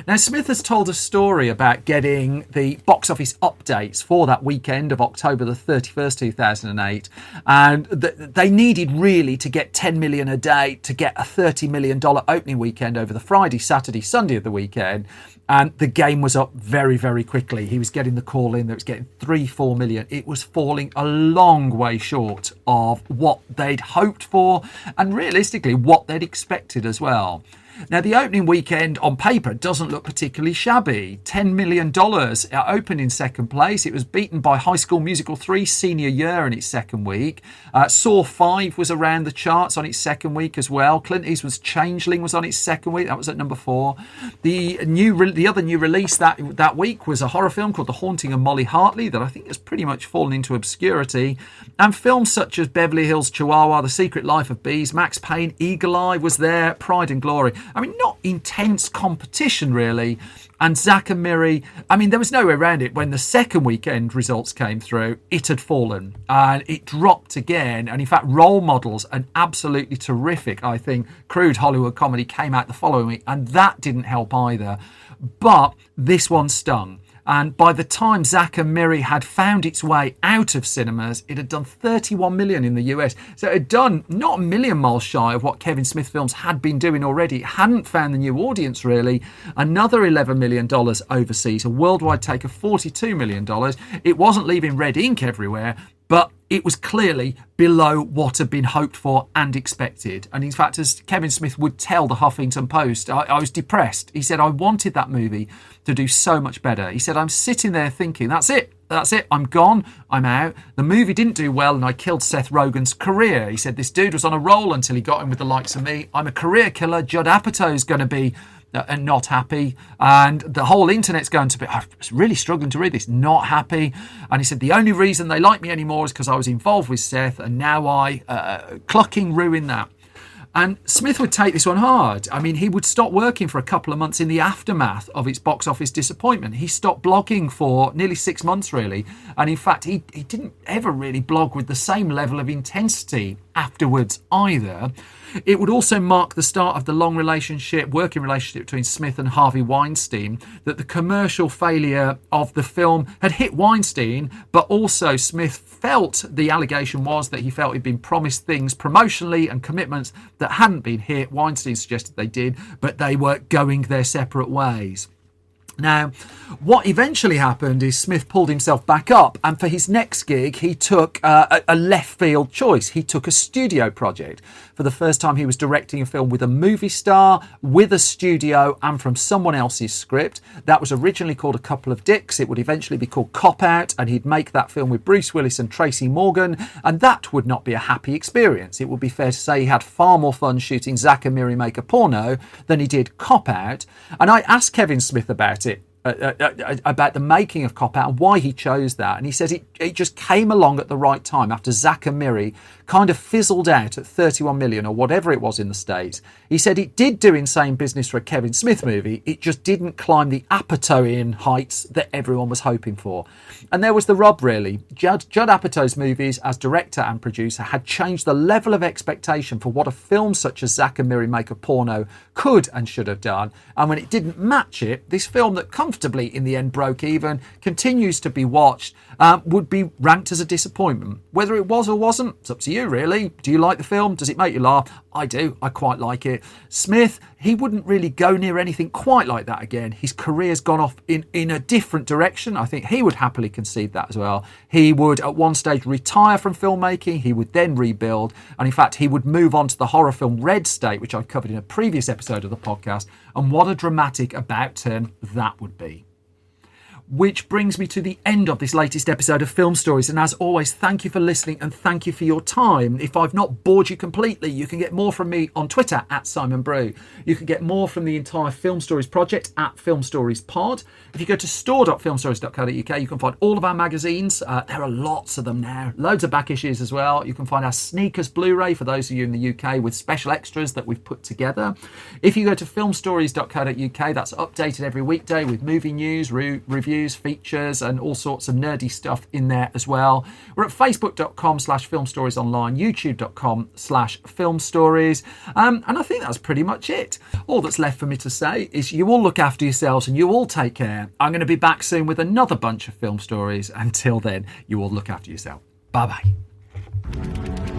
Now, Smith has told a story about getting the box office updates for that weekend of October the 31st, 2008. And they needed really to get 10 million a day to get a $30 million opening weekend over the Friday, Saturday, Sunday of the weekend. And the game was up very, very quickly. He was getting the call in that was getting 3-4 million. It was falling a long way short of what they'd hoped for and realistically what they'd expected as well. Now, the opening weekend on paper doesn't look particularly shabby. $10 million. It opened in second place. It was beaten by High School Musical 3 Senior Year in its second week. Saw 5 was around the charts on its second week as well. Clint Eastwood's Changeling was on its second week. That was at number 4. The other new release that week was a horror film called The Haunting of Molly Hartley that I think has pretty much fallen into obscurity. And films such as Beverly Hills Chihuahua, The Secret Life of Bees, Max Payne, Eagle Eye was there, Pride and Glory. I mean, not intense competition, really. And Zack and Miri, I mean, there was no way around it. When the second weekend results came through, it had fallen and it dropped again. And in fact, Role Models, an absolutely terrific, I think, crude Hollywood comedy, came out the following week, and that didn't help either. But this one stung. And by the time Zack and Miri had found its way out of cinemas, it had done 31 million in the US. So it had done not a million miles shy of what Kevin Smith films had been doing already. It hadn't found the new audience, really. Another $11 million overseas, a worldwide take of $42 million. It wasn't leaving red ink everywhere, but it was clearly below what had been hoped for and expected. And in fact, as Kevin Smith would tell the Huffington Post, I was depressed. He said, I wanted that movie to do so much better. He said, I'm sitting there thinking, that's it. I'm gone. I'm out. The movie didn't do well and I killed Seth Rogen's career. He said, this dude was on a roll until he got in with the likes of me. I'm a career killer. Judd Apatow's going to be and not happy, and the whole internet's going to be, I'm really struggling to read this, not happy. And he said the only reason they like me anymore is because I was involved with Seth, and now I clucking ruin that. And Smith would take this one hard. I mean, he would stop working for a couple of months in the aftermath of its box office disappointment. He stopped blogging for nearly 6 months, really. And in fact, he didn't ever really blog with the same level of intensity afterwards either. It would also mark the start of the long working relationship between Smith and Harvey Weinstein, that the commercial failure of the film had hit Weinstein, but also Smith felt the allegation was that he felt he'd been promised things promotionally and commitments that hadn't been hit. Weinstein suggested they did, but they were going their separate ways. Now, what eventually happened is Smith pulled himself back up, and for his next gig, he took a left field choice. He took a studio project. For the first time, he was directing a film with a movie star, with a studio, and from someone else's script. That was originally called A Couple of Dicks. It would eventually be called Cop Out, and he'd make that film with Bruce Willis and Tracy Morgan, and that would not be a happy experience. It would be fair to say he had far more fun shooting Zack and Miri Make a Porno than he did Cop Out. And I asked Kevin Smith about it. About the making of Cop Out and why he chose that, and he says it just came along at the right time after Zack and Miri kind of fizzled out at 31 million or whatever it was in the States. He said it did do insane business for a Kevin Smith movie, it just didn't climb the Apatowian heights that everyone was hoping for. And there was the rub, really. Judd Apatow's movies as director and producer had changed the level of expectation for what a film such as Zack and Miri Make a Porno could and should have done, and when it didn't match it, this film that comfortably in the end broke even, continues to be watched, would be ranked as a disappointment. Whether it was or wasn't, it's up to you, really. Do you like the film? Does it make you laugh? I do. I quite like it. Smith, he wouldn't really go near anything quite like that again. His career's gone off in a different direction. I think he would happily concede that as well. He would at one stage retire from filmmaking. He would then rebuild. And in fact, he would move on to the horror film Red State, which I covered in a previous episode of the podcast. And what a dramatic about turn that would be. Which brings me to the end of this latest episode of Film Stories. And as always, thank you for listening and thank you for your time. If I've not bored you completely, you can get more from me on Twitter at Simon Brew. You can get more from the entire Film Stories project at Film Stories Pod. If you go to store.filmstories.co.uk, you can find all of our magazines. There are lots of them now. Loads of back issues as well. You can find our Sneakers Blu-ray for those of you in the UK with special extras that we've put together. If you go to filmstories.co.uk, that's updated every weekday with movie news, reviews, features and all sorts of nerdy stuff in there as well. We're at facebook.com/filmstoriesonline, youtube.com/filmstories, and I think that's pretty much it. All that's left for me to say is you all look after yourselves and you all take care. I'm going to be back soon with another bunch of film stories. Until then, you all look after yourself. Bye bye.